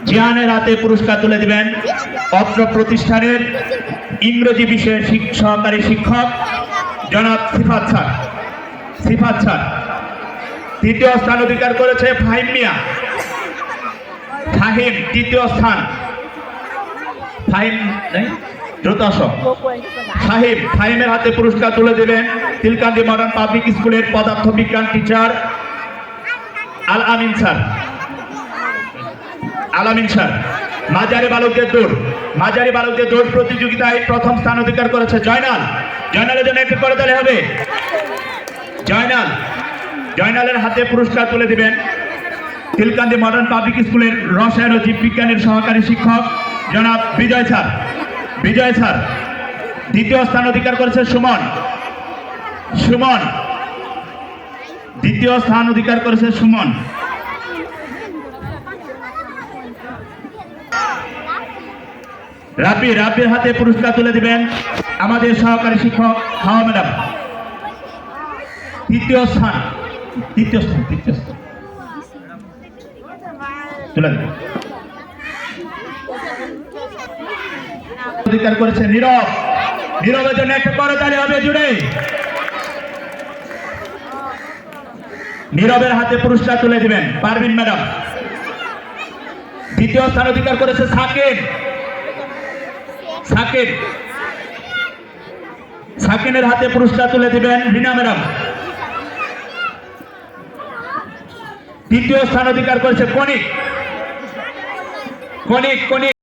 জিয়ানের হাতে পুরস্কার তুলে দিবেন অত্র প্রতিষ্ঠানের ইংরেজি বিষয়ের সহকারী শিক্ষক জনাব সিফাত স্যার। তৃতীয় স্থান অধিকার করেছে ফাহিম মিয়া। ফাহিম তৃতীয় স্থান। ফাহিমের হাতে পুরস্কার তুলে দিলেন তিলকান্দি মডার্ন পাবলিক স্কুলের পদার্থ বিজ্ঞান টিচার আল আমিন স্যার। মাঝারি বালকদের দৌড় প্রতিযোগিতায় প্রথম স্থান অধিকার করেছে জয়নালের জন্য একটু করে তাহলে হবে। জয়নালের হাতে পুরস্কার তুলে দিবেন তিলকান্দি মডার্ন পাবলিক স্কুলের রসায়ন ও জীববিজ্ঞানের সহকারী শিক্ষক জনাব বিজয় স্যার। দ্বিতীয় স্থান অধিকার করেছে সুমন। দ্বিতীয় স্থান অধিকার করেছে সুমন। রাব্বির হাতে পুরস্কার তুলে দিবেন আমাদের সহকারী শিক্ষক হাওয়া ম্যাডাম। তৃতীয় স্থান তুলে দিবেন অধিকার করেছে নীরবের জন্য একটা করতালি হবে জুড়ে। নীরবের হাতে পুরস্কার তুলে দিবেন পারভিন ম্যাডাম। দ্বিতীয় স্থান অধিকার করেছে সাকিনের হাতে পুরস্কার তুলে দিবেন রিনা ম্যাডাম। তৃতীয় স্থান অধিকার করেছে কনিক।